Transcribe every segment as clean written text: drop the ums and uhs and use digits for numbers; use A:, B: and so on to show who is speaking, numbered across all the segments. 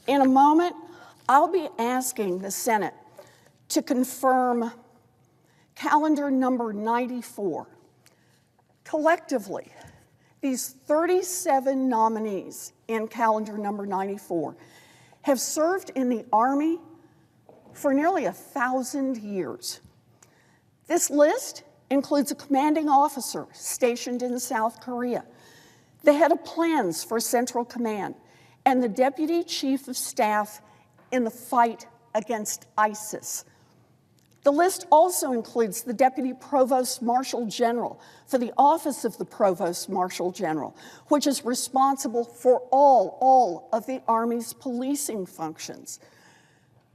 A: In a moment, I'll be asking the Senate to confirm calendar number 94. Collectively, these 37 nominees in calendar number 94 have served in the Army for nearly 1,000 years. This list includes a commanding officer stationed in South Korea, the head of plans for Central Command, and the Deputy Chief of Staff in the fight against ISIS. The list also includes the Deputy Provost Marshal General for the Office of the Provost Marshal General, which is responsible for all of the Army's policing functions.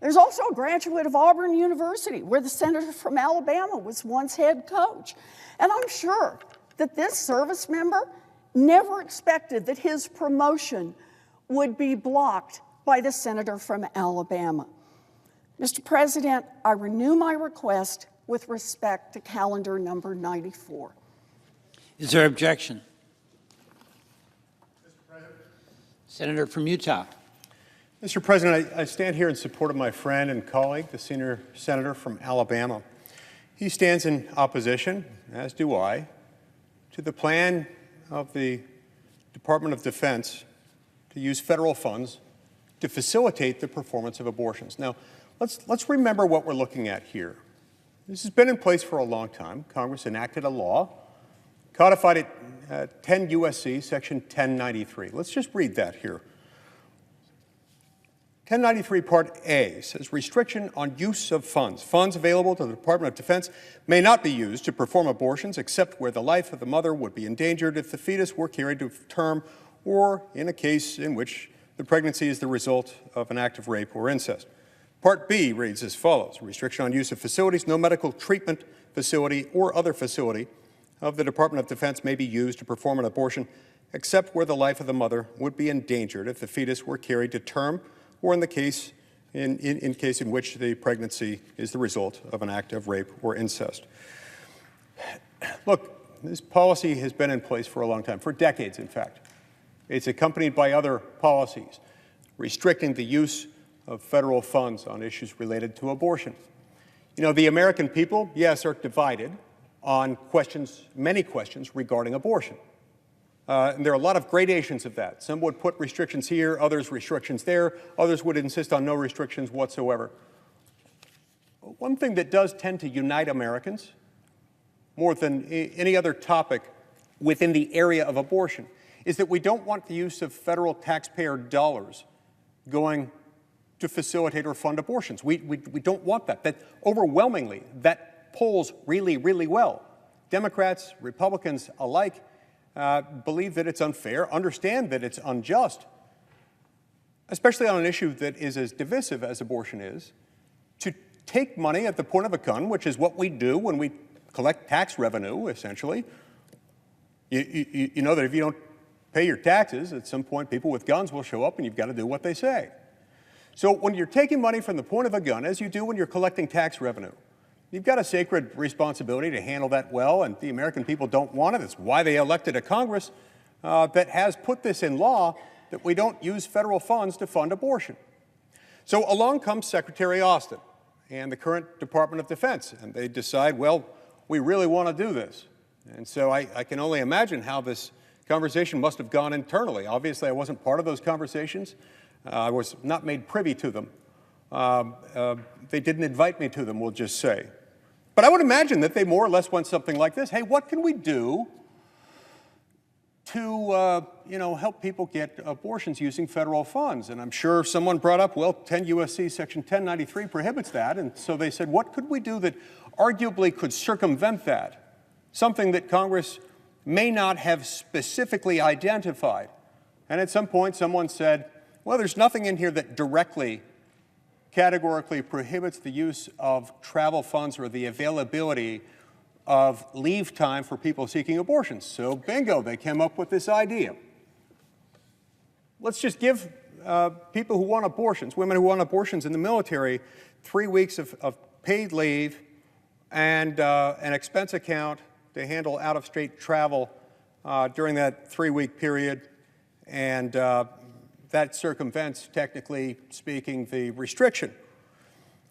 A: There's also a graduate of Auburn University, where the senator from Alabama was once head coach. And I'm sure that this service member never expected that his promotion would be blocked by the senator from Alabama. Mr. President, I renew my request with respect to calendar number 94.
B: Is there objection? Mr. President. Senator from Utah.
C: Mr. President, I stand here in support of my friend and colleague, the senior senator from Alabama. He stands in opposition, as do I, to the plan of the Department of Defense to use federal funds to facilitate the performance of abortions. Now, let's remember what we're looking at here. This has been in place for a long time. Congress enacted a law, codified it 10 U.S.C. Section 1093. Let's just read that here. 1093 Part A says, restriction on use of funds. Funds available to the Department of Defense may not be used to perform abortions except where the life of the mother would be endangered if the fetus were carried to term or in a case in which the pregnancy is the result of an act of rape or incest. Part B reads as follows. Restriction on use of facilities. No medical treatment facility or other facility of the Department of Defense may be used to perform an abortion except where the life of the mother would be endangered if the fetus were carried to term or in the case in which the pregnancy is the result of an act of rape or incest. Look, this policy has been in place for a long time, for decades, in fact. It's accompanied by other policies restricting the use of federal funds on issues related to abortion. You know, the American people, yes, are divided on questions, many questions regarding abortion. And there are a lot of gradations of that. Some would put restrictions here, others restrictions there, others would insist on no restrictions whatsoever. One thing that does tend to unite Americans more than any other topic within the area of abortion is that we don't want the use of federal taxpayer dollars going to facilitate or fund abortions. We don't want that. That overwhelmingly, that polls really, really well. Democrats, Republicans alike believe that it's unfair, understand that it's unjust, especially on an issue that is as divisive as abortion is, to take money at the point of a gun, which is what we do when we collect tax revenue, essentially. You know that if you don't pay your taxes, at some point people with guns will show up and you've got to do what they say. So when you're taking money from the point of a gun, as you do when you're collecting tax revenue, you've got a sacred responsibility to handle that well, and the American people don't want it. That's why they elected a Congress that has put this in law, that we don't use federal funds to fund abortion. So along comes Secretary Austin and the current Department of Defense, and they decide, well, we really want to do this. And so I can only imagine how this conversation must have gone internally. Obviously, I wasn't part of those conversations. I was not made privy to them. They didn't invite me to them, we'll just say. But I would imagine that they more or less went something like this. Hey, what can we do to help people get abortions using federal funds? And I'm sure someone brought up, well, 10 U.S.C. Section 1093 prohibits that. And so they said, what could we do that arguably could circumvent that? Something that Congress may not have specifically identified. And at some point, someone said, well, there's nothing in here that directly, categorically prohibits the use of travel funds or the availability of leave time for people seeking abortions. So bingo, they came up with this idea. Let's just give people who want abortions, women who want abortions in the military, 3 weeks of paid leave and an expense account to handle out-of-state travel during that 3-week period. And that circumvents, technically speaking, the restriction.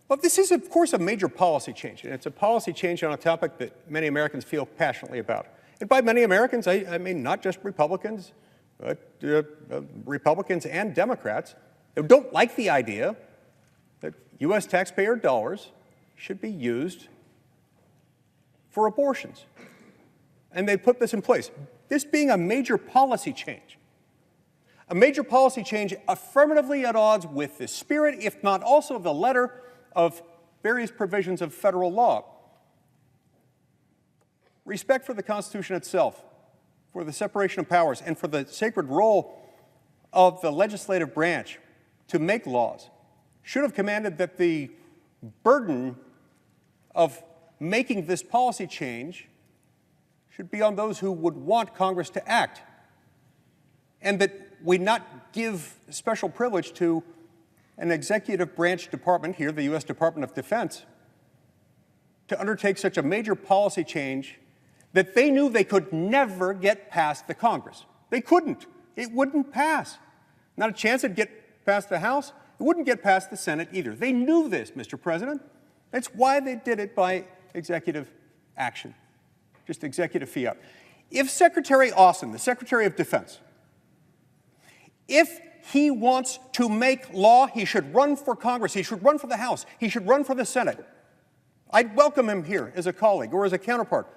C: But this is, of course, a major policy change, and it's a policy change on a topic that many Americans feel passionately about. And by many Americans, I mean not just Republicans, but Republicans and Democrats who don't like the idea that U.S. taxpayer dollars should be used for abortions. And they put this in place. This being a major policy change affirmatively at odds with the spirit, if not also the letter, of various provisions of federal law. Respect for the Constitution itself, for the separation of powers, and for the sacred role of the legislative branch to make laws should have commanded that the burden of making this policy change should be on those who would want Congress to act, and that we not give special privilege to an executive branch department, here the U.S. Department of Defense, to undertake such a major policy change that they knew they could never get past the Congress. They couldn't. It wouldn't pass. Not a chance it'd get past the House. It wouldn't get past the Senate either. They knew this, Mr. President. That's why they did it by executive action, just executive fiat. If Secretary Austin, the Secretary of Defense, if he wants to make law, he should run for Congress, he should run for the House, he should run for the Senate. I'd welcome him here as a colleague or as a counterpart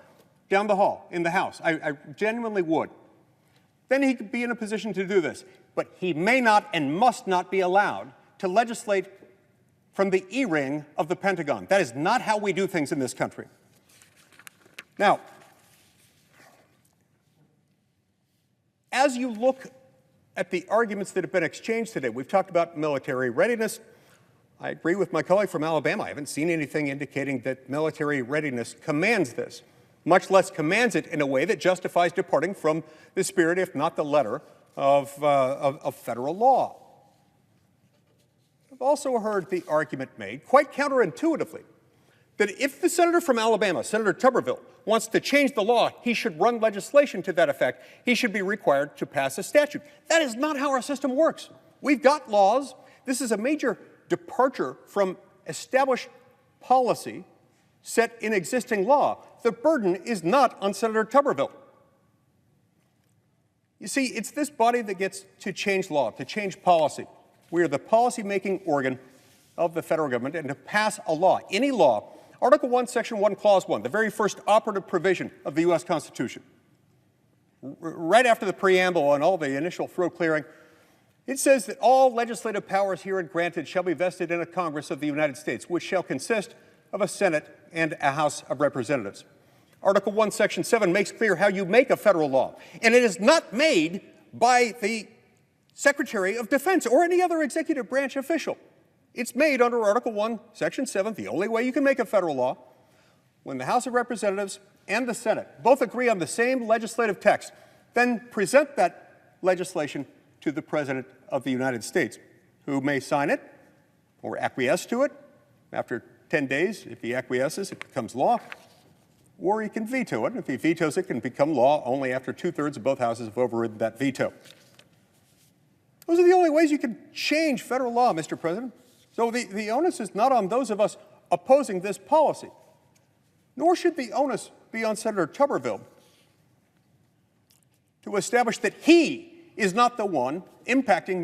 C: down the hall in the House. I genuinely would. Then he could be in a position to do this. But he may not and must not be allowed to legislate from the E-ring of the Pentagon. That is not how we do things in this country. Now, as you look at the arguments that have been exchanged today, we've talked about military readiness. I agree with my colleague from Alabama. I haven't seen anything indicating that military readiness commands this, much less commands it in a way that justifies departing from the spirit, if not the letter, of federal law. I've also heard the argument made, quite counterintuitively, that if the senator from Alabama, Senator Tuberville, wants to change the law, he should run legislation to that effect. He should be required to pass a statute. That is not how our system works. We've got laws. This is a major departure from established policy set in existing law. The burden is not on Senator Tuberville. You see, it's this body that gets to change law, to change policy. We are the policy-making organ of the federal government, and to pass a law, any law, Article 1, Section 1, Clause 1, the very first operative provision of the U.S. Constitution, right after the preamble and all the initial throat clearing, it says that all legislative powers herein granted shall be vested in a Congress of the United States, which shall consist of a Senate and a House of Representatives. Article 1, Section 7 makes clear how you make a federal law, and it is not made by the Secretary of Defense or any other executive branch official. It's made under Article 1, Section 7, the only way you can make a federal law, when the House of Representatives and the Senate both agree on the same legislative text, then present that legislation to the President of the United States, who may sign it or acquiesce to it. After 10 days, if he acquiesces, it becomes law, or he can veto it. And if he vetoes it, it can become law only after 2/3 of both houses have overridden that veto. Those are the only ways you can change federal law, Mr. President. So the onus is not on those of us opposing this policy, nor should the onus be on Senator Tuberville to establish that he is not the one impacting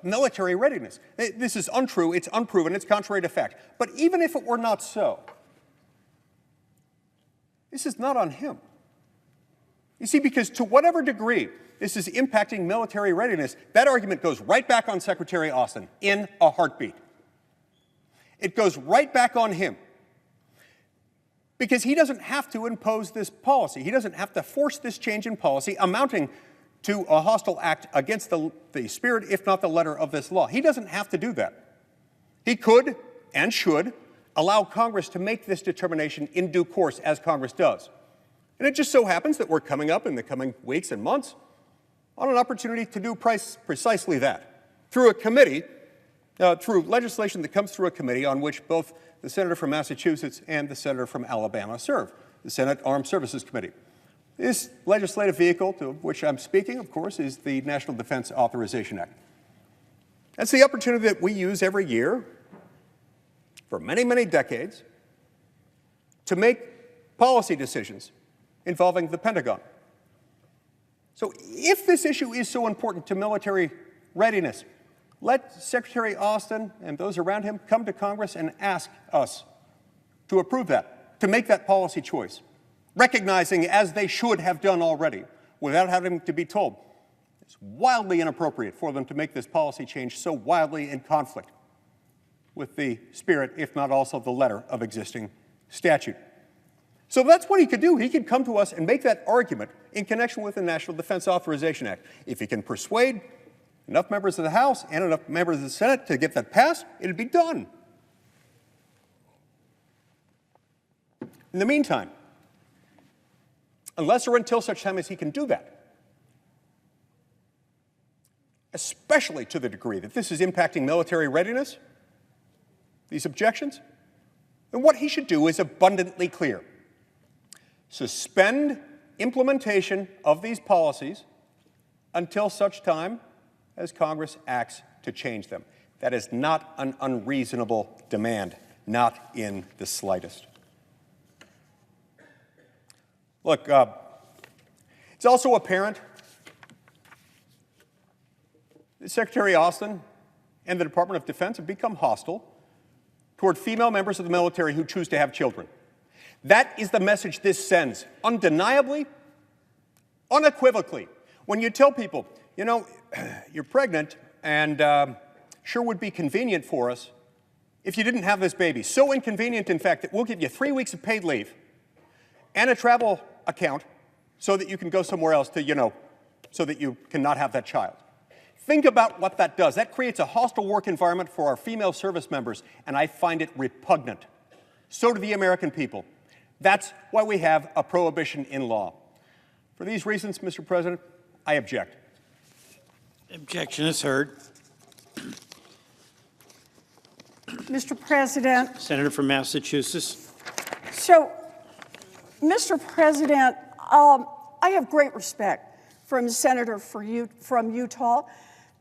C: military readiness. This is untrue, it's unproven, it's contrary to fact. But even if it were not so, this is not on him. You see, because to whatever degree this is impacting military readiness, that argument goes right back on Secretary Austin in a heartbeat. It goes right back on him. Because he doesn't have to impose this policy. He doesn't have to force this change in policy amounting to a hostile act against the spirit, if not the letter, of this law. He doesn't have to do that. He could and should allow Congress to make this determination in due course, as Congress does. And it just so happens that we're coming up in the coming weeks and months on an opportunity to do precisely that, through a committee, through legislation that comes through a committee on which both the senator from Massachusetts and the senator from Alabama serve, the Senate Armed Services Committee. This legislative vehicle to which I'm speaking, of course, is the National Defense Authorization Act. That's the opportunity that we use every year for many, many decades to make policy decisions involving the Pentagon. So if this issue is so important to military readiness, let Secretary Austin and those around him come to Congress and ask us to approve that, to make that policy choice, recognizing, as they should have done already, without having to be told, it's wildly inappropriate for them to make this policy change so wildly in conflict with the spirit, if not also the letter, of existing statute. So that's what he could do. He could come to us and make that argument in connection with the National Defense Authorization Act. If he can persuade enough members of the House and enough members of the Senate to get that passed, it'd be done. In the meantime, unless or until such time as he can do that, especially to the degree that this is impacting military readiness, these objections, then what he should do is abundantly clear. Suspend implementation of these policies until such time as Congress acts to change them. That is not an unreasonable demand, not in the slightest. Look, it's also apparent that Secretary Austin and the Department of Defense have become hostile toward female members of the military who choose to have children. That is the message this sends, undeniably, unequivocally. When you tell people, you know, you're pregnant and sure would be convenient for us if you didn't have this baby. So inconvenient, in fact, that we'll give you 3 weeks of paid leave and a travel account so that you can go somewhere else to, so that you cannot have that child. Think about what that does. That creates a hostile work environment for our female service members, and I find it repugnant. So do the American people. That's why we have a prohibition in law. For these reasons, Mr. President, I object.
B: Objection is heard.
A: Mr. President.
B: Senator from Massachusetts.
A: So, Mr. President, I have great respect from the senator from Utah,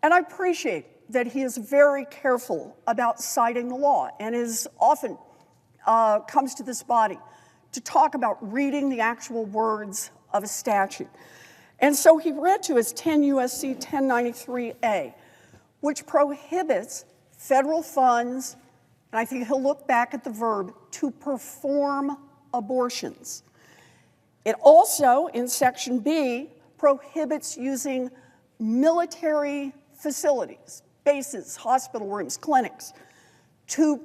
A: and I appreciate that he is very careful about citing the law and is often comes to this body to talk about reading the actual words of a statute. And so he read to us 10 U.S.C. 1093A, which prohibits federal funds, and I think he'll look back at the verb, to perform abortions. It also, in Section B, prohibits using military facilities, bases, hospital rooms, clinics, to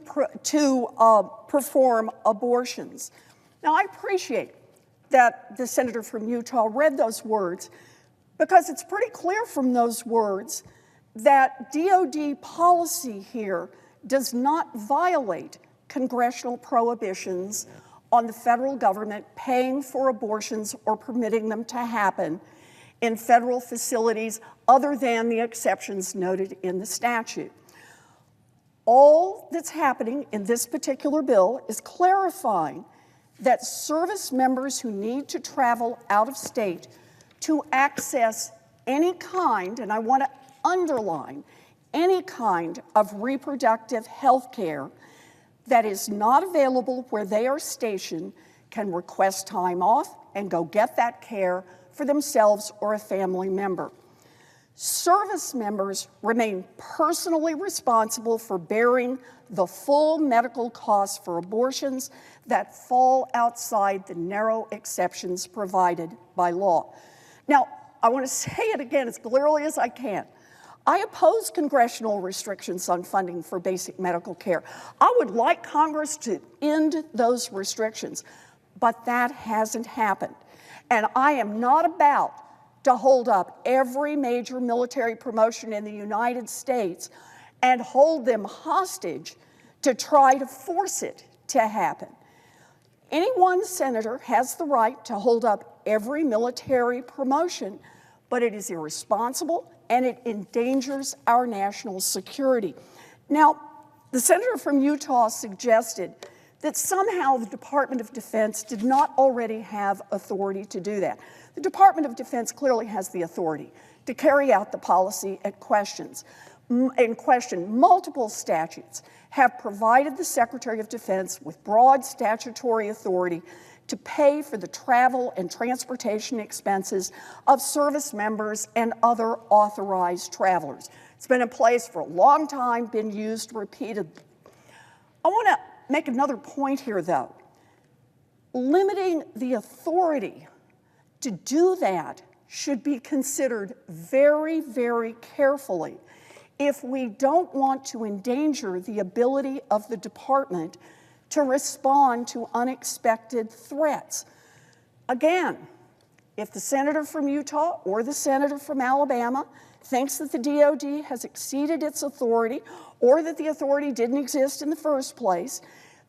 A: perform abortions. Now, I appreciate that the senator from Utah read those words because it's pretty clear from those words that DOD policy here does not violate congressional prohibitions on the federal government paying for abortions or permitting them to happen in federal facilities other than the exceptions noted in the statute. All that's happening in this particular bill is clarifying that service members who need to travel out of state to access any kind, and I want to underline, any kind of reproductive health care that is not available where they are stationed can request time off and go get that care for themselves or a family member. Service members remain personally responsible for bearing the full medical costs for abortions that fall outside the narrow exceptions provided by law. Now, I want to say it again as clearly as I can. I oppose congressional restrictions on funding for basic medical care. I would like Congress to end those restrictions, but that hasn't happened. And I am not about to hold up every major military promotion in the United States and hold them hostage to try to force it to happen. Any one senator has the right to hold up every military promotion, but it is irresponsible and it endangers our national security. Now, the senator from Utah suggested that somehow the Department of Defense did not already have authority to do that. The Department of Defense clearly has the authority to carry out the policy in question. Multiple statutes have provided the Secretary of Defense with broad statutory authority to pay for the travel and transportation expenses of service members and other authorized travelers. It's been in place for a long time, been used repeatedly. I want to make another point here, though. Limiting the authority to do that should be considered very, very carefully if we don't want to endanger the ability of the department to respond to unexpected threats. Again, if the senator from Utah or the senator from Alabama thinks that the DOD has exceeded its authority or that the authority didn't exist in the first place,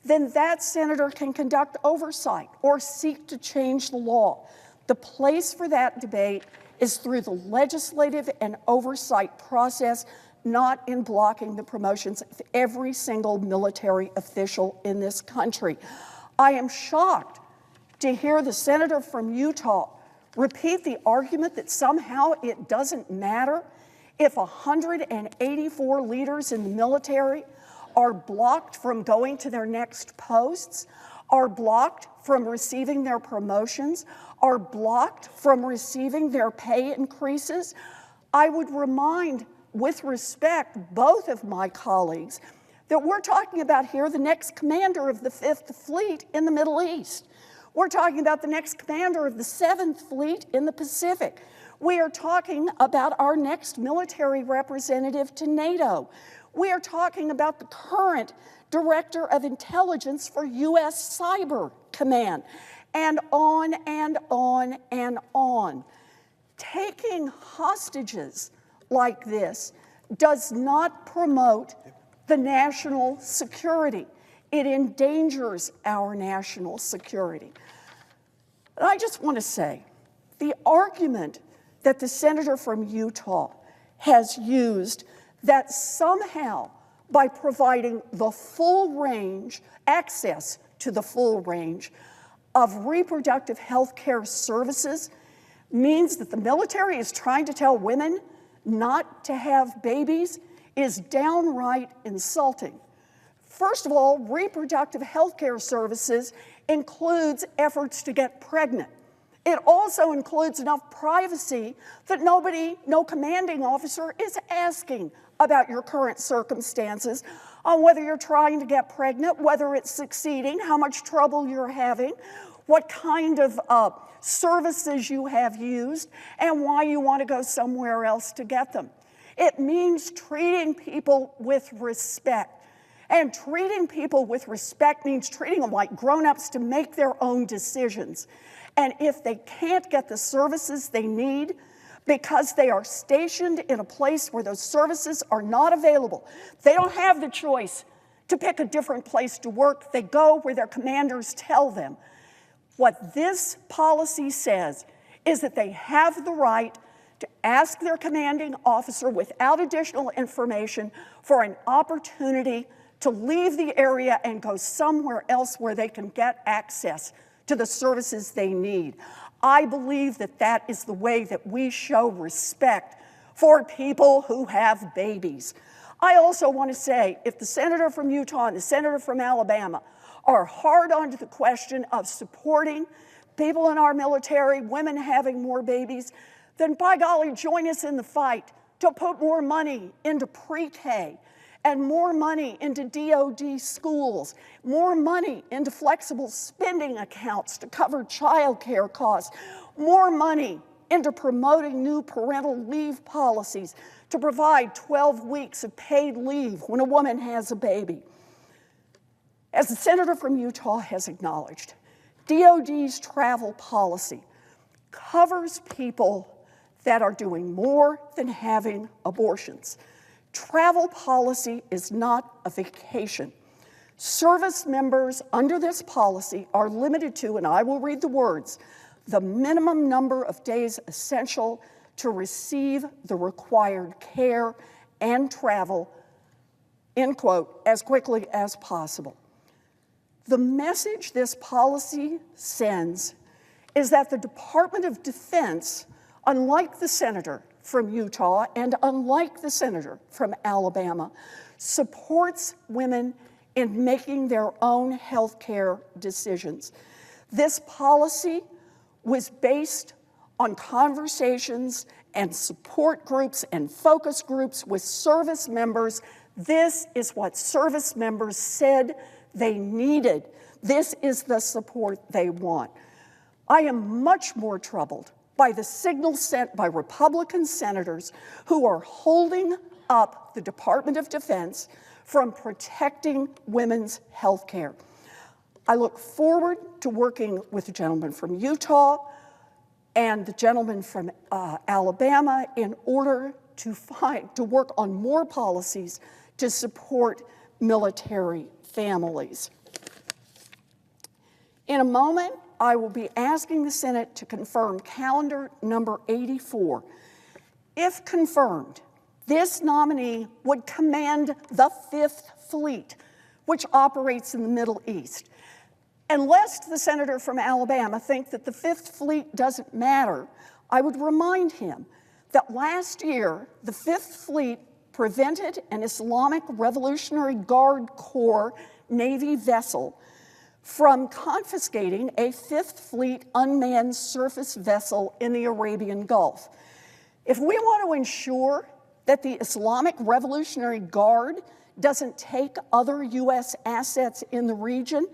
A: then that senator can conduct oversight or seek to change the law. The place for that debate is through the legislative and oversight process, not in blocking the promotions of every single military official in this country. I am shocked to hear the senator from Utah repeat the argument that somehow it doesn't matter if 184 leaders in the military are blocked from going to their next posts, are blocked from receiving their promotions, are blocked from receiving their pay increases. I would remind, with respect, both of my colleagues that we're talking about here the next commander of the 5th Fleet in the Middle East. We're talking about the next commander of the 7th Fleet in the Pacific. We are talking about our next military representative to NATO. We are talking about the current Director of Intelligence for U.S. Cyber Command, and on and on and on. Taking hostages like this does not promote the national security. It endangers our national security. And I just want to say, the argument that the senator from Utah has used that somehow by providing the full range, access to the full range of reproductive health care services means that the military is trying to tell women not to have babies is downright insulting. First of all, reproductive health care services includes efforts to get pregnant. It also includes enough privacy that no commanding officer is asking about your current circumstances, on whether you're trying to get pregnant, whether it's succeeding, how much trouble you're having, what kind of services you have used, and why you want to go somewhere else to get them. It means treating people with respect. And treating people with respect means treating them like grown-ups to make their own decisions. And if they can't get the services they need because they are stationed in a place where those services are not available, they don't have the choice to pick a different place to work. They go where their commanders tell them. What this policy says is that they have the right to ask their commanding officer without additional information for an opportunity to leave the area and go somewhere else where they can get access to the services they need. I believe that that is the way that we show respect for people who have babies. I also want to say, if the senator from Utah and the senator from Alabama are hard onto the question of supporting people in our military, women having more babies, then by golly, join us in the fight to put more money into pre-K and more money into DOD schools, more money into flexible spending accounts to cover child care costs, more money into promoting new parental leave policies to provide 12 weeks of paid leave when a woman has a baby. As the senator from Utah has acknowledged, DOD's travel policy covers people that are doing more than having abortions. Travel policy is not a vacation. Service members under this policy are limited to, and I will read the words, the minimum number of days essential to receive the required care and travel, end quote, as quickly as possible. The message this policy sends is that the Department of Defense, unlike the senator from Utah and unlike the senator from Alabama, supports women in making their own health care decisions. This policy was based on conversations and support groups and focus groups with service members. This is what service members said they needed. This is the support they want. I am much more troubled by the signal sent by Republican senators who are holding up the Department of Defense from protecting women's health care. I look forward to working with the gentleman from Utah and the gentleman from Alabama in order to work on more policies to support military families. In a moment, I will be asking the Senate to confirm calendar number 84. If confirmed, this nominee would command the Fifth Fleet, which operates in the Middle East. And lest the senator from Alabama think that the Fifth Fleet doesn't matter, I would remind him that last year, the Fifth Fleet prevented an Islamic Revolutionary Guard Corps Navy vessel from confiscating a Fifth Fleet unmanned surface vessel in the Arabian Gulf. If we want to ensure that the Islamic Revolutionary Guard doesn't take other U.S. assets in the region,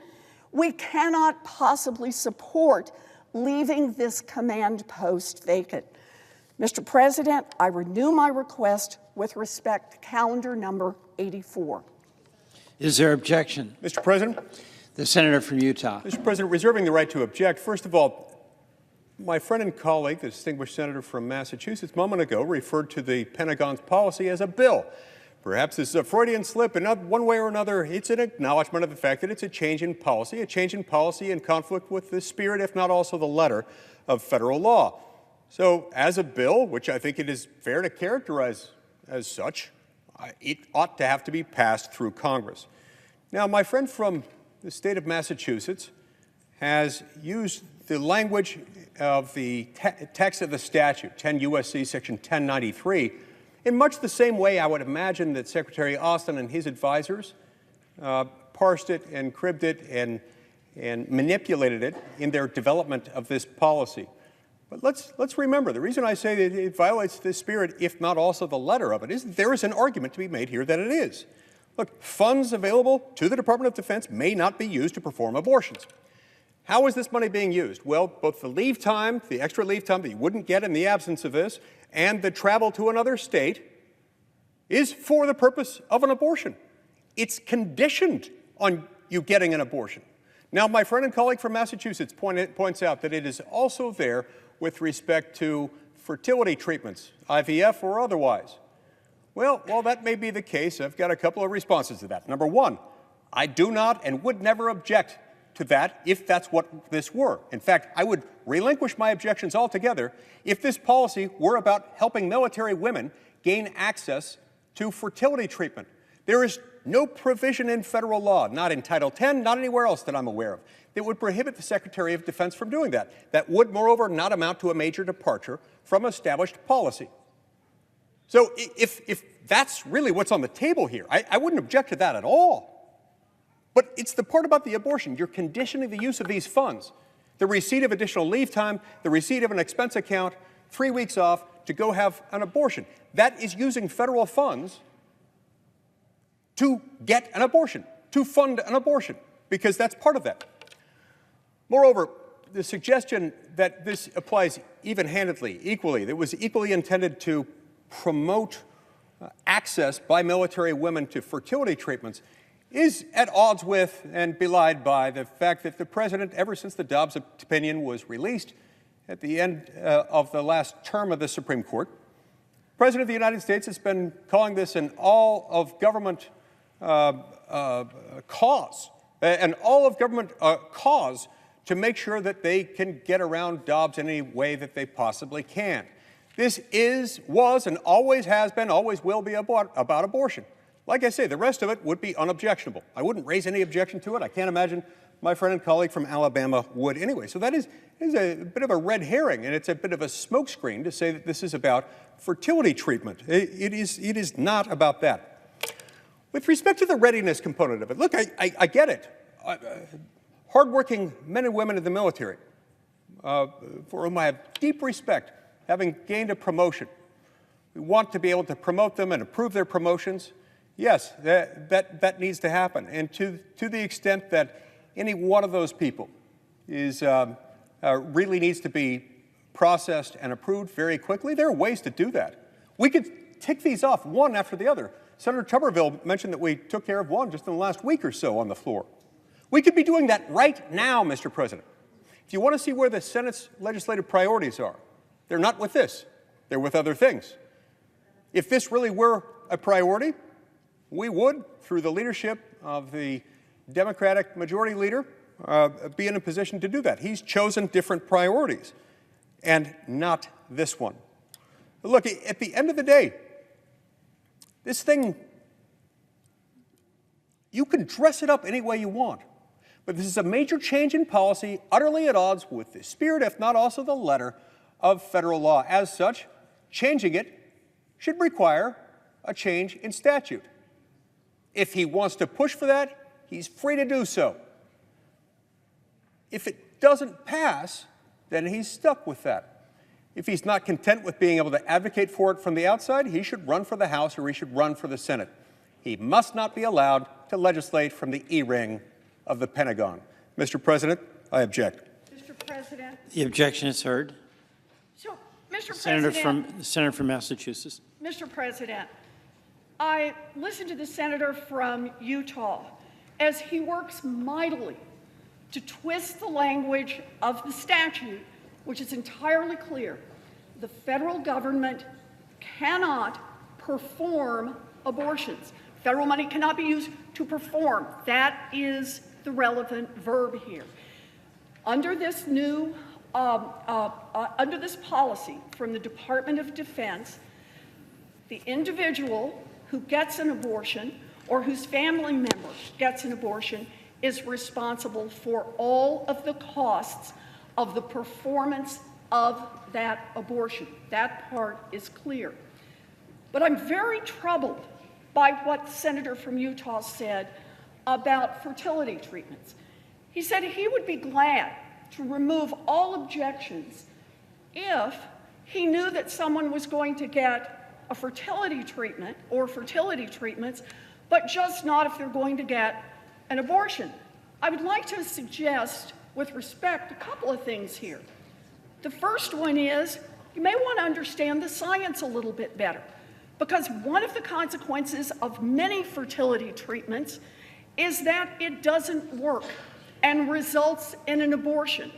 A: we cannot possibly support leaving this command post vacant. Mr. President, I renew my request with respect to calendar number 84.
B: Is there objection?
C: Mr. President?
B: The senator from Utah.
C: Mr. President, reserving the right to object, first of all, my friend and colleague, the distinguished senator from Massachusetts, a moment ago referred to the Pentagon's policy as a bill. Perhaps this is a Freudian slip, and one way or another, it's an acknowledgement of the fact that it's a change in policy in conflict with the spirit, if not also the letter, of federal law. So as a bill, which I think it is fair to characterize as such, it ought to have to be passed through Congress. Now, my friend from the state of Massachusetts has used the language of the text of the statute, 10 U.S.C. section 1093, in much the same way I would imagine that Secretary Austin and his advisors parsed it and cribbed it and manipulated it in their development of this policy. But let's remember, the reason I say that it violates the spirit, if not also the letter of it, is that there is an argument to be made here that it is. Look, funds available to the Department of Defense may not be used to perform abortions. How is this money being used? Well, both the leave time, the extra leave time that you wouldn't get in the absence of this, and the travel to another state is for the purpose of an abortion. It's conditioned on you getting an abortion. Now, my friend and colleague from Massachusetts points out that it is also there with respect to fertility treatments, IVF or otherwise. Well, while that may be the case, I've got a couple of responses to that. Number one, I do not and would never object to that if that's what this were. In fact, I would relinquish my objections altogether if this policy were about helping military women gain access to fertility treatment. There is no provision in federal law, not in Title X, not anywhere else that I'm aware of, that would prohibit the Secretary of Defense from doing that. That would, moreover, not amount to a major departure from established policy. So if that's really what's on the table here, I wouldn't object to that at all. But it's the part about the abortion. You're conditioning the use of these funds, the receipt of additional leave time, the receipt of an expense account, 3 weeks off to go have an abortion. That is using federal funds to get an abortion, to fund an abortion, because that's part of that. Moreover, the suggestion that this applies even-handedly, equally, that was equally intended to promote access by military women to fertility treatments is at odds with and belied by the fact that the president, ever since the Dobbs opinion was released at the end of the last term of the Supreme Court, the President of the United States has been calling this an all-of-government cause, cause to make sure that they can get around Dobbs in any way that they possibly can. This was, and always has been, always will be about abortion. Like I say, the rest of it would be unobjectionable. I wouldn't raise any objection to it. I can't imagine my friend and colleague from Alabama would anyway. So that is a bit of a red herring, and it's a bit of a smokescreen to say that this is about fertility treatment. It is not about that. With respect to the readiness component of it, look, I get it. Hardworking men and women in the military, for whom I have deep respect, having gained a promotion. We want to be able to promote them and approve their promotions. Yes, that needs to happen. And to the extent that any one of those people is really needs to be processed and approved very quickly, there are ways to do that. We could tick these off one after the other. Senator Tuberville mentioned that we took care of one just in the last week or so on the floor. We could be doing that right now, Mr. President. If you want to see where the Senate's legislative priorities are, they're not with this. They're with other things. If this really were a priority, we would, through the leadership of the Democratic Majority Leader, be in a position to do that. He's chosen different priorities, and not this one. But look, at the end of the day, this thing, you can dress it up any way you want, but this is a major change in policy, utterly at odds with the spirit, if not also the letter, of federal law. As such, changing it should require a change in statute. If he wants to push for that, he's free to do so. If it doesn't pass, then he's stuck with that. If he's not content with being able to advocate for it from the outside, he should run for the House or he should run for the Senate. He must not be allowed to legislate from the E-ring of the Pentagon. Mr. President, I object.
A: Mr. President.
B: The objection is heard.
A: So, Mr.
B: Senator
A: President.
B: from Massachusetts.
A: Mr. President, I listened to the senator from Utah as he works mightily to twist the language of the statute, which is entirely clear. The federal government cannot perform abortions. Federal money cannot be used to perform. That is the relevant verb here. Under this new, under this policy from the Department of Defense, the individual who gets an abortion or whose family member gets an abortion is responsible for all of the costs of the performance of that abortion. That part is clear. But I'm very troubled by what the senator from Utah said about fertility treatments. He said he would be glad to remove all objections if he knew that someone was going to get a fertility treatment or fertility treatments, but just not if they're going to get an abortion. I would like to suggest, with respect, a couple of things here. The first one is you may want to understand the science a little bit better, because one of the consequences of many fertility treatments is that it doesn't work and results in an abortion,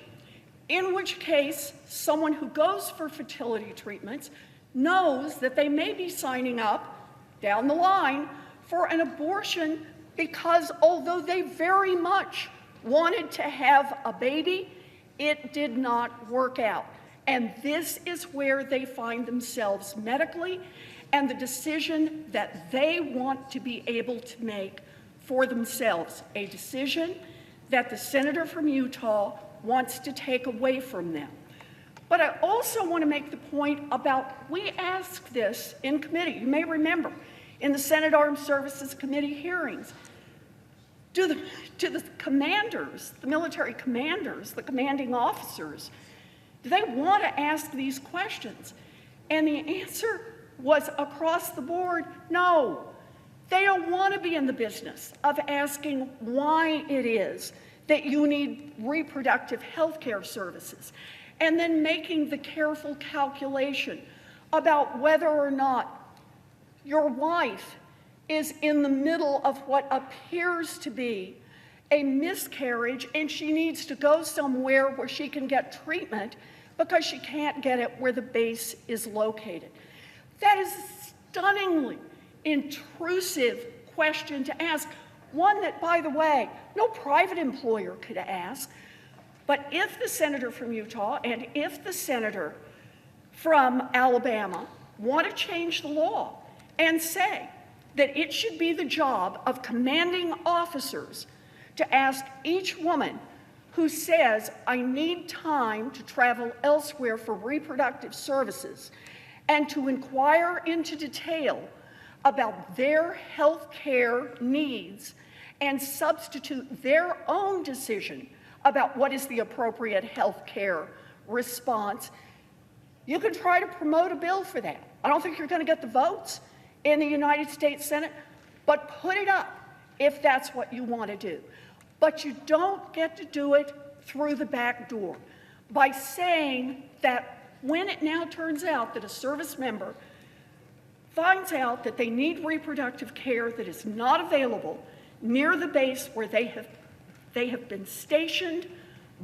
A: in which case someone who goes for fertility treatments knows that they may be signing up down the line for an abortion because although they very much wanted to have a baby, it did not work out. And this is where they find themselves medically and the decision that they want to be able to make for themselves, a decision that the senator from Utah wants to take away from them. But I also want to make the point about, we asked this in committee, you may remember, in the Senate Armed Services Committee hearings. Do the commanders, the military commanders, the commanding officers, do they want to ask these questions? And the answer was across the board, no. They don't want to be in the business of asking why it is that you need reproductive health care services, and then making the careful calculation about whether or not your wife is in the middle of what appears to be a miscarriage and she needs to go somewhere where she can get treatment because she can't get it where the base is located. That is a stunningly intrusive question to ask, one that, by the way, no private employer could ask. But if the senator from Utah and if the senator from Alabama want to change the law and say that it should be the job of commanding officers to ask each woman who says, I need time to travel elsewhere for reproductive services, and to inquire into detail about their health care needs and substitute their own decision about what is the appropriate health care response. You can try to promote a bill for that. I don't think you're going to get the votes in the United States Senate, but put it up if that's what you want to do. But you don't get to do it through the back door by saying that when it now turns out that a service member finds out that they need reproductive care that is not available near the base where they have been stationed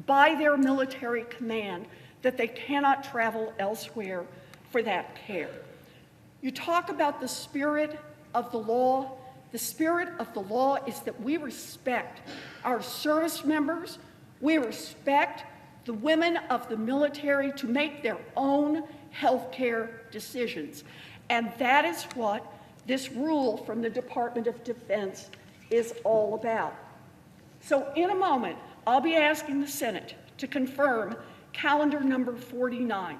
A: by their military command, that they cannot travel elsewhere for that care. You talk about the spirit of the law. The spirit of the law is that we respect our service members, we respect the women of the military to make their own health care decisions. And that is what this rule from the Department of Defense is all about. So in a moment, I'll be asking the Senate to confirm calendar number 49.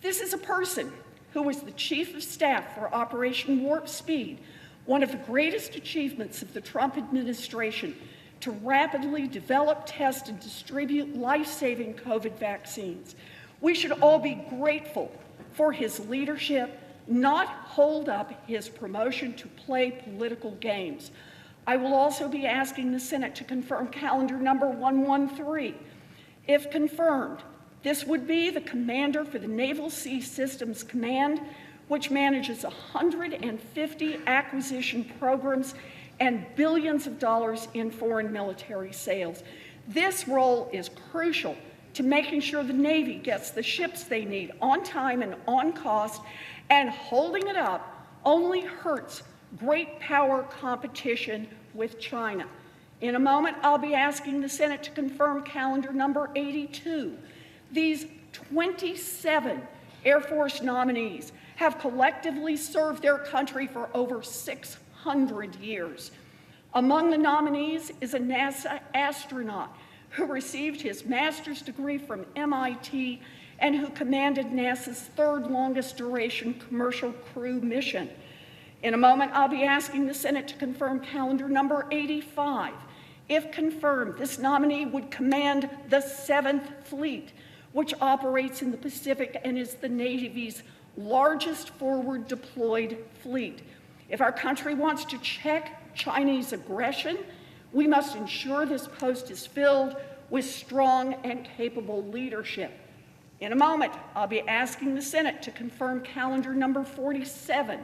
A: This is a person who was the Chief of Staff for Operation Warp Speed, one of the greatest achievements of the Trump administration to rapidly develop, test, and distribute life-saving COVID vaccines. We should all be grateful for his leadership, not hold up his promotion to play political games. I will also be asking the Senate to confirm calendar number 113. If confirmed, this would be the commander for the Naval Sea Systems Command, which manages 150 acquisition programs and billions of dollars in foreign military sales. This role is crucial to making sure the Navy gets the ships they need on time and on cost, and holding it up only hurts great power competition with China. In a moment, I'll be asking the Senate to confirm calendar number 82. These 27 Air Force nominees have collectively served their country for over 600 years. Among the nominees is a NASA astronaut who received his master's degree from MIT and who commanded NASA's third longest duration commercial crew mission. In a moment, I'll be asking the Senate to confirm calendar number 85. If confirmed, this nominee would command the 7th Fleet, which operates in the Pacific and is the Navy's largest forward deployed fleet. If our country wants to check Chinese aggression, we must ensure this post is filled with strong and capable leadership. In a moment, I'll be asking the Senate to confirm calendar number 47.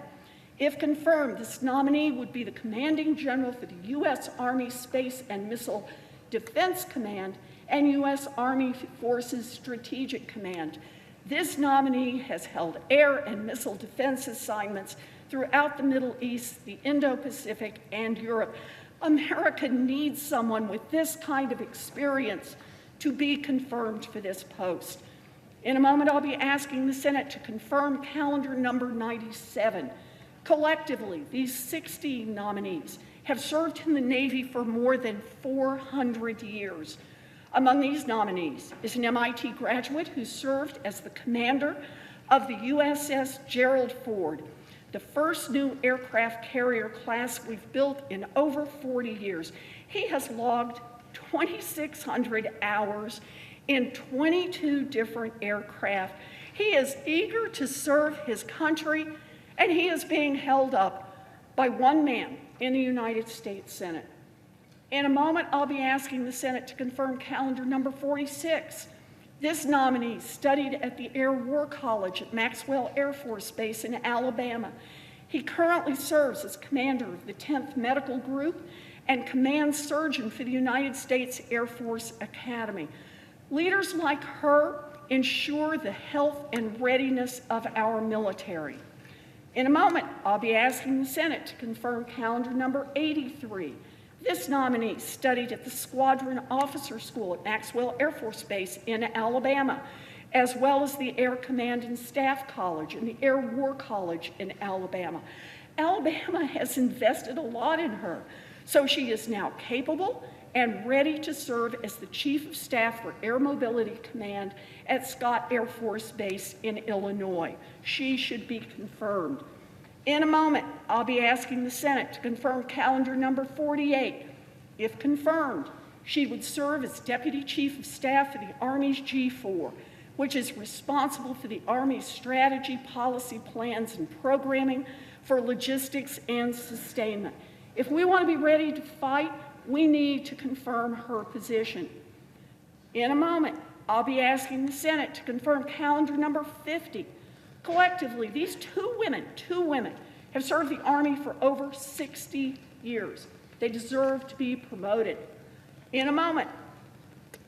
A: If confirmed, this nominee would be the commanding general for the U.S. Army Space and Missile Defense Command and U.S. Army Forces Strategic Command. This nominee has held air and missile defense assignments throughout the Middle East, the Indo-Pacific, and Europe. America needs someone with this kind of experience to be confirmed for this post. In a moment, I'll be asking the Senate to confirm calendar number 97. Collectively, these 16 nominees have served in the Navy for more than 400 years. Among these nominees is an MIT graduate who served as the commander of the USS Gerald Ford, the first new aircraft carrier class we've built in over 40 years. He has logged 2,600 hours in 22 different aircraft. He is eager to serve his country, and he is being held up by one man in the United States Senate. In a moment, I'll be asking the Senate to confirm calendar number 46. This nominee studied at the Air War College at Maxwell Air Force Base in Alabama. He currently serves as commander of the 10th Medical Group and command surgeon for the United States Air Force Academy. Leaders like her ensure the health and readiness of our military. In a moment, I'll be asking the Senate to confirm calendar number 83. This nominee studied at the Squadron Officer School at Maxwell Air Force Base in Alabama, as well as the Air Command and Staff College and the Air War College in Alabama. Alabama has invested a lot in her So she is now capable and ready to serve as the Chief of Staff for Air Mobility Command at Scott Air Force Base in Illinois. She should be confirmed. In a moment, I'll be asking the Senate to confirm calendar number 48. If confirmed, she would serve as Deputy Chief of Staff for the Army's G4, which is responsible for the Army's strategy, policy, plans, and programming for logistics and sustainment. If we want to be ready to fight, we need to confirm her position. In a moment, I'll be asking the Senate to confirm calendar number 50. Collectively, these two women have served the Army for over 60 years. They deserve to be promoted. In a moment,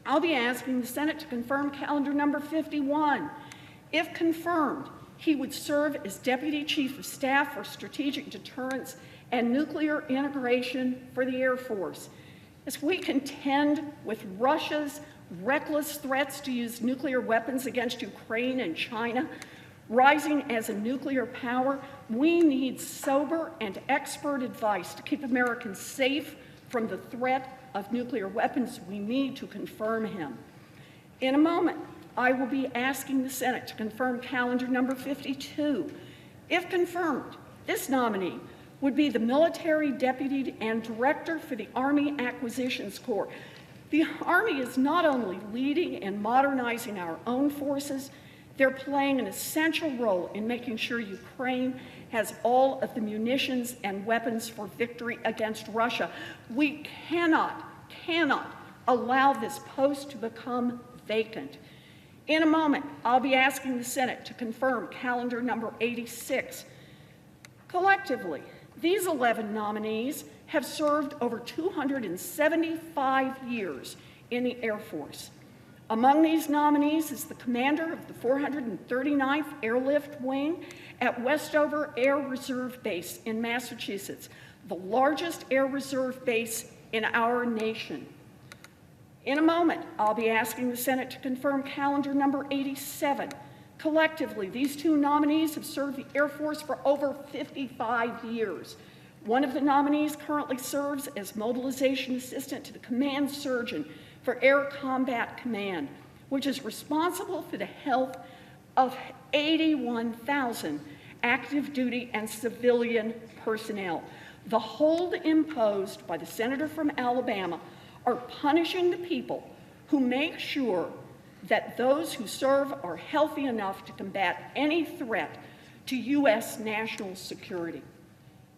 A: I'll be asking the Senate to confirm calendar number 51. If confirmed, he would serve as Deputy Chief of Staff for Strategic Deterrence and Nuclear Integration for the Air Force. As we contend with Russia's reckless threats to use nuclear weapons against Ukraine and China, rising as a nuclear power, we need sober and expert advice to keep Americans safe from the threat of nuclear weapons. We need to confirm him. In a moment, I will be asking the Senate to confirm calendar number 52. If confirmed, this nominee would be the Military Deputy and Director for the Army Acquisitions Corps. The Army is not only leading and modernizing our own forces, they're playing an essential role in making sure Ukraine has all of the munitions and weapons for victory against Russia. We cannot allow this post to become vacant. In a moment, I'll be asking the Senate to confirm calendar number 86. Collectively, these 11 nominees have served over 275 years in the Air Force. Among these nominees is the commander of the 439th Airlift Wing at Westover Air Reserve Base in Massachusetts, the largest air reserve base in our nation. In a moment, I'll be asking the Senate to confirm calendar number 87. Collectively, these two nominees have served the Air Force for over 55 years. One of the nominees currently serves as mobilization assistant to the command surgeon for Air Combat Command, which is responsible for the health of 81,000 active duty and civilian personnel. The hold imposed by the senator from Alabama are punishing the people who make sure that those who serve are healthy enough to combat any threat to U.S. national security.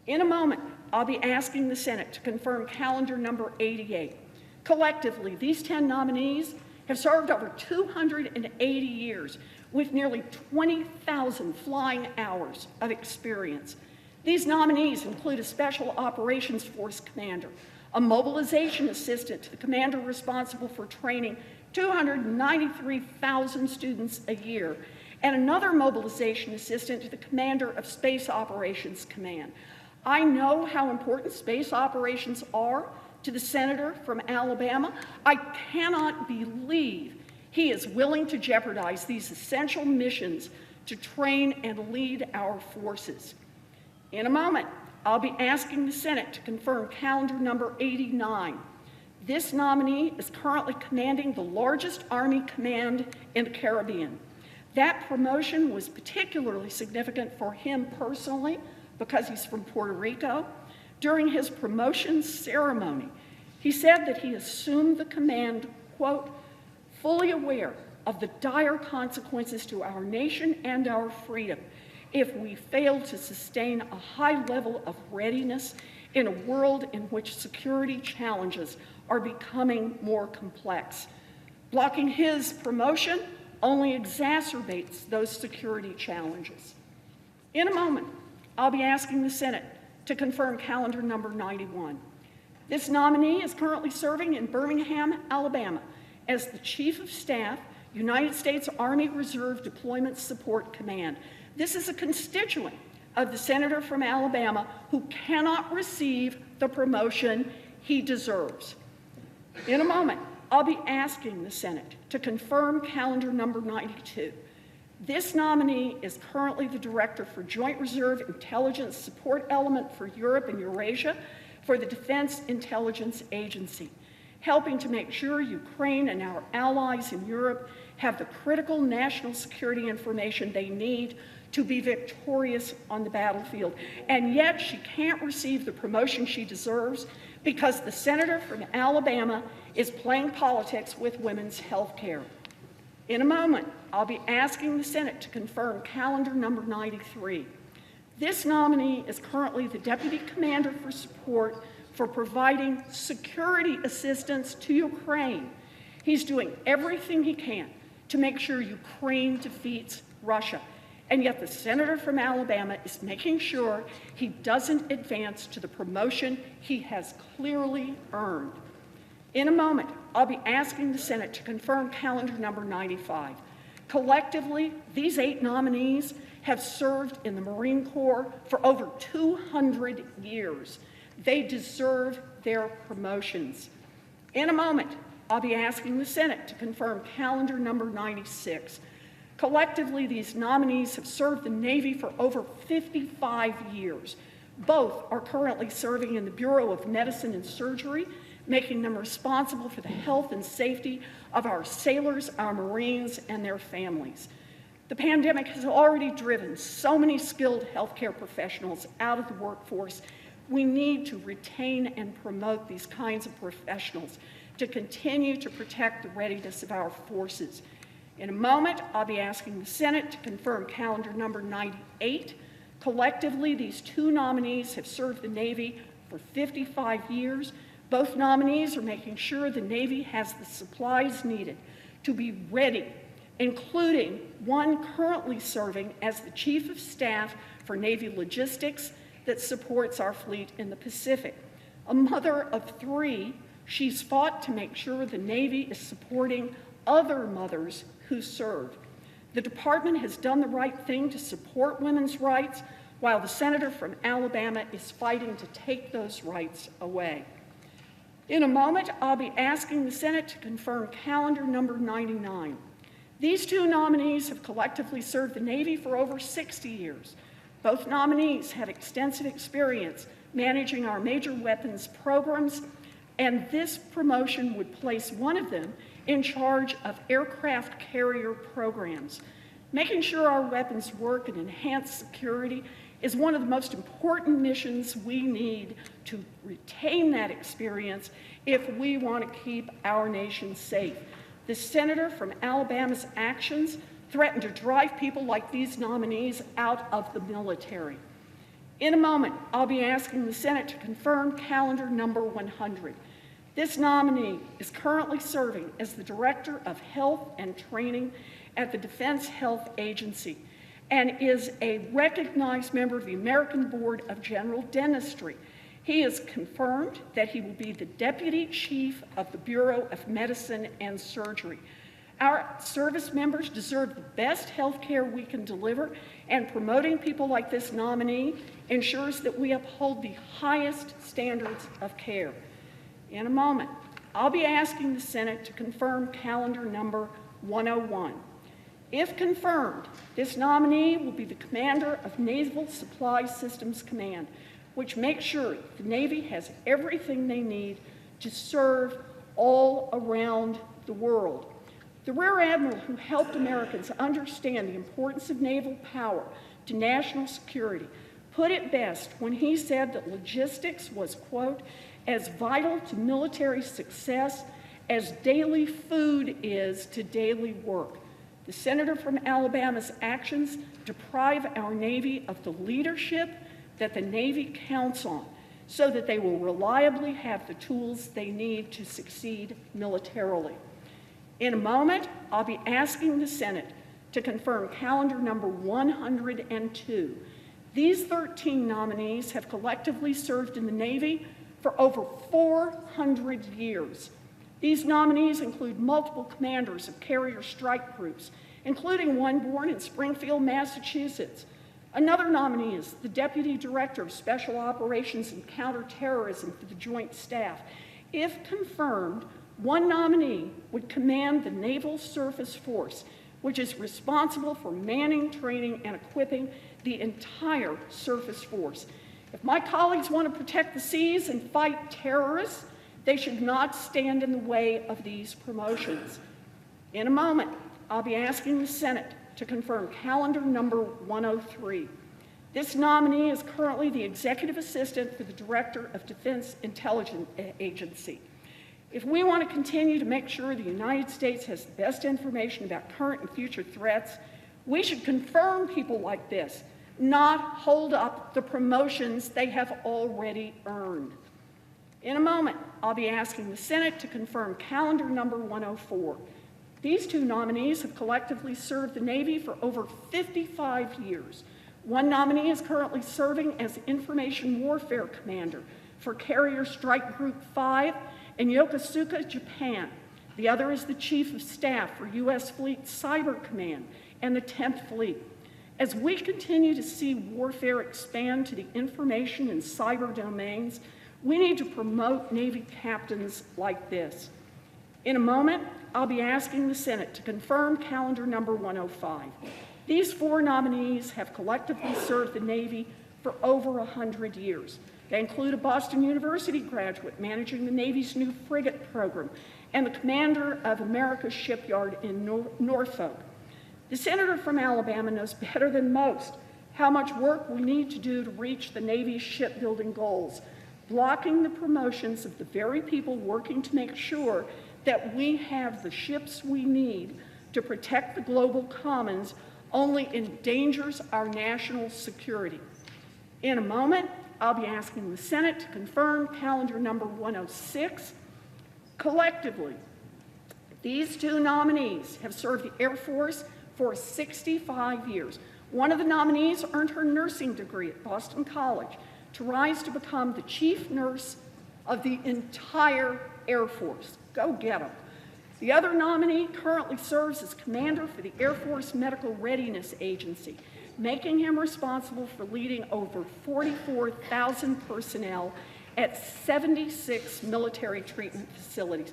A: In a moment, I'll be asking the Senate to confirm calendar number 88. Collectively, these 10 nominees have served over 280 years with nearly 20,000 flying hours of experience. These nominees include a Special Operations Force commander, a mobilization assistant to the commander responsible for training 293,000 students a year, and another mobilization assistant to the commander of Space Operations Command. I know how important space operations are to the senator from Alabama. I cannot believe he is willing to jeopardize these essential missions to train and lead our forces. In a moment, I'll be asking the Senate to confirm calendar number 89. This nominee is currently commanding the largest Army command in the Caribbean. That promotion was particularly significant for him personally because he's from Puerto Rico. During his promotion ceremony, he said that he assumed the command, quote, fully aware of the dire consequences to our nation and our freedom if we fail to sustain a high level of readiness in a world in which security challenges are becoming more complex. Blocking his promotion only exacerbates those security challenges. In a moment, I'll be asking the Senate to confirm calendar number 91. This nominee is currently serving in Birmingham, Alabama as the Chief of Staff, United States Army Reserve Deployment Support Command. This is a constituent of the senator from Alabama who cannot receive the promotion he deserves. In a moment, I'll be asking the Senate to confirm calendar number 92. This nominee is currently the Director for Joint Reserve Intelligence Support Element for Europe and Eurasia for the Defense Intelligence Agency, helping to make sure Ukraine and our allies in Europe have the critical national security information they need to be victorious on the battlefield. And yet she can't receive the promotion she deserves because the senator from Alabama is playing politics with women's health care. In a moment, I'll be asking the Senate to confirm calendar number 93. This nominee is currently the Deputy Commander for Support for providing security assistance to Ukraine. He's doing everything he can to make sure Ukraine defeats Russia. And yet the senator from Alabama is making sure he doesn't advance to the promotion he has clearly earned. In a moment, I'll be asking the Senate to confirm calendar number 95. Collectively, these 8 nominees have served in the Marine Corps for over 200 years. They deserve their promotions. In a moment, I'll be asking the Senate to confirm calendar number 96. Collectively, these nominees have served the Navy for over 55 years. Both are currently serving in the Bureau of Medicine and Surgery, making them responsible for the health and safety of our sailors, our Marines, and their families. The pandemic has already driven so many skilled healthcare professionals out of the workforce. We need to retain and promote these kinds of professionals to continue to protect the readiness of our forces. In a moment, I'll be asking the Senate to confirm calendar number 98. Collectively, these 2 nominees have served the Navy for 55 years. Both nominees are making sure the Navy has the supplies needed to be ready, including one currently serving as the Chief of Staff for Navy Logistics that supports our fleet in the Pacific. A mother of 3, she's fought to make sure the Navy is supporting other mothers who serve. The department has done the right thing to support women's rights, while the senator from Alabama is fighting to take those rights away. In a moment, I'll be asking the Senate to confirm calendar number 99. These 2 nominees have collectively served the Navy for over 60 years. Both nominees have extensive experience managing our major weapons programs, and this promotion would place one of them in charge of aircraft carrier programs. Making sure our weapons work and enhance security is one of the most important missions we need to retain that experience if we want to keep our nation safe. The senator from Alabama's actions threaten to drive people like these nominees out of the military. In a moment, I'll be asking the Senate to confirm calendar number 100. This nominee is currently serving as the Director of Health and Training at the Defense Health Agency and is a recognized member of the American Board of General Dentistry. He has confirmed that he will be the Deputy Chief of the Bureau of Medicine and Surgery. Our service members deserve the best health care we can deliver, and promoting people like this nominee ensures that we uphold the highest standards of care. In a moment, I'll be asking the Senate to confirm calendar number 101. If confirmed, this nominee will be the commander of Naval Supply Systems Command, which makes sure the Navy has everything they need to serve all around the world. The Rear Admiral who helped Americans understand the importance of naval power to national security put it best when he said that logistics was, quote, as vital to military success as daily food is to daily work. The senator from Alabama's actions deprive our Navy of the leadership that the Navy counts on so that they will reliably have the tools they need to succeed militarily. In a moment, I'll be asking the Senate to confirm calendar number 102. These 13 nominees have collectively served in the Navy for over 400 years. These nominees include multiple commanders of carrier strike groups, including one born in Springfield, Massachusetts. Another nominee is the Deputy Director of Special Operations and Counterterrorism for the Joint Staff. If confirmed, one nominee would command the Naval Surface Force, which is responsible for manning, training, and equipping the entire surface force. If my colleagues want to protect the seas and fight terrorists, they should not stand in the way of these promotions. In a moment, I'll be asking the Senate to confirm calendar number 103. This nominee is currently the executive assistant for the Director of Defense Intelligence Agency. If we want to continue to make sure the United States has the best information about current and future threats, we should confirm people like this, not hold up the promotions they have already earned. In a moment, I'll be asking the Senate to confirm calendar number 104. These two nominees have collectively served the Navy for over 55 years. One nominee is currently serving as Information Warfare Commander for Carrier Strike Group 5 in Yokosuka, Japan. The other is the Chief of Staff for U.S. Fleet Cyber Command and the 10th Fleet. As we continue to see warfare expand to the information and cyber domains, we need to promote Navy captains like this. In a moment, I'll be asking the Senate to confirm calendar number 105. These four nominees have collectively served the Navy for over 100 years. They include a Boston University graduate managing the Navy's new frigate program and the commander of America's shipyard in Norfolk. The senator from Alabama knows better than most how much work we need to do to reach the Navy's shipbuilding goals, blocking the promotions of the very people working to make sure that we have the ships we need to protect the global commons only endangers our national security. In a moment, I'll be asking the Senate to confirm calendar number 106. Collectively, these two nominees have served the Air Force for 65 years. One of the nominees earned her nursing degree at Boston College to rise to become the chief nurse of the entire Air Force. Go get them. The other nominee currently serves as commander for the Air Force Medical Readiness Agency, making him responsible for leading over 44,000 personnel at 76 military treatment facilities.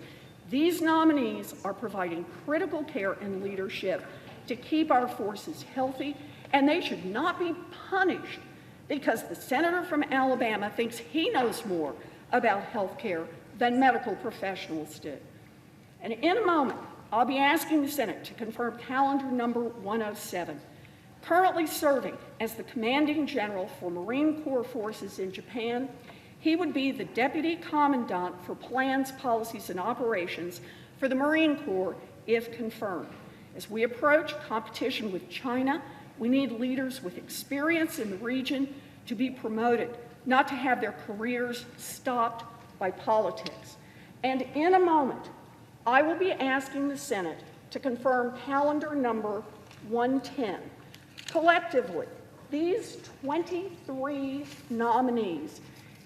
A: These nominees are providing critical care and leadership to keep our forces healthy, and they should not be punished because the senator from Alabama thinks he knows more about health care than medical professionals do. And in a moment, I'll be asking the Senate to confirm calendar number 107. Currently serving as the commanding general for Marine Corps forces in Japan, he would be the deputy commandant for plans, policies, and operations for the Marine Corps if confirmed. As we approach competition with China, we need leaders with experience in the region to be promoted, not to have their careers stopped by politics. And in a moment, I will be asking the Senate to confirm calendar number 110. Collectively, these 23 nominees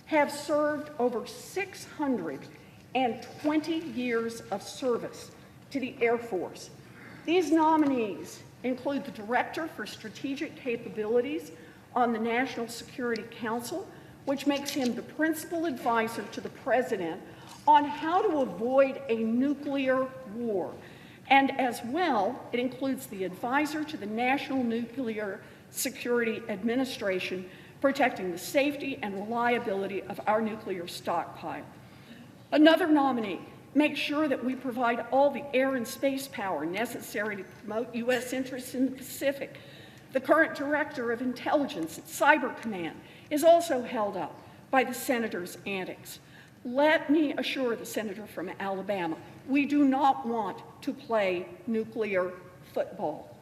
A: have served over 620 years of service to the Air Force. These nominees include the Director for Strategic Capabilities on the National Security Council, which makes him the principal advisor to the President on how to avoid a nuclear war. And as well, it includes the advisor to the National Nuclear Security Administration, protecting the safety and reliability of our nuclear stockpile. Another nominee makes sure that we provide all the air and space power necessary to promote U.S. interests in the Pacific. The current director of intelligence at Cyber Command is also held up by the senator's antics. Let me assure the senator from Alabama, we do not want to play nuclear football.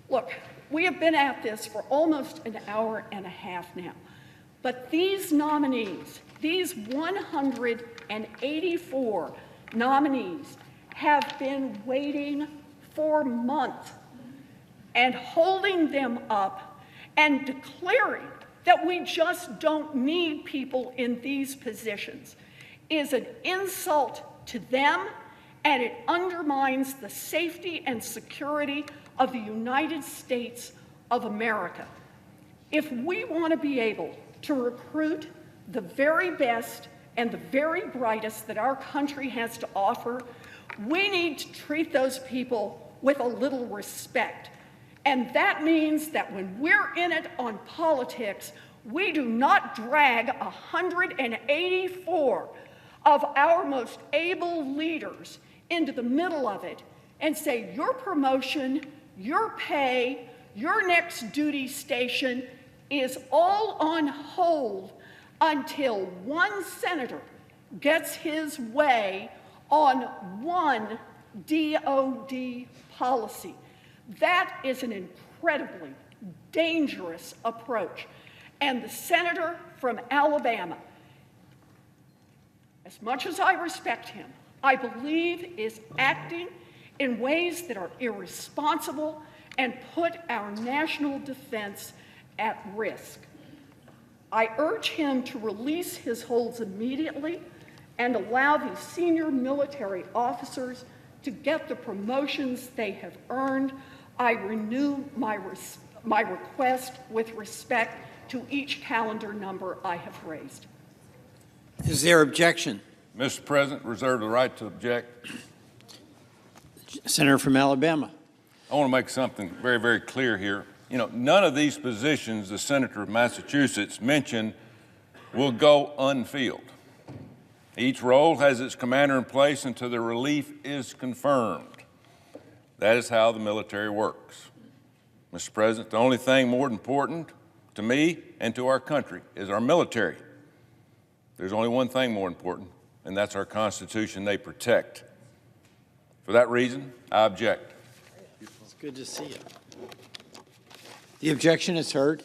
A: Look, we have been at this for almost an hour and a half now, but these nominees, these 184 nominees, have been waiting for months and holding them up and declaring that we just don't need people in these positions is an insult to them, and it undermines the safety and security of the United States of America. If we want to be able to recruit the very best and the very brightest that our country has to offer, we need to treat those people with a little respect. And that means that when we're in it on politics, We do not drag 184 of our most able leaders into the middle of it and say, your promotion, your pay, your next duty station is all on hold until one senator gets his way on one DOD policy. That is an incredibly dangerous approach. And the senator from Alabama, as much as I respect him, I believe is acting in ways that are irresponsible and put our national defense at risk. I urge him to release his holds immediately and allow these senior military officers to get the promotions they have earned. I renew my request with respect to each calendar number I have raised.
B: Is there objection?
D: Mr. President, reserve the right to object.
B: Senator from Alabama.
D: I want to make something very, very clear here. You know, none of these positions the senator of Massachusetts mentioned will go unfilled. Each role has its commander in place until the relief is confirmed. That is how the military works. Mr. President, the only thing more important to me and to our country is our military. There's only one thing more important, and that's our Constitution they protect. For that reason, I object.
B: It's good to see you. The objection is heard.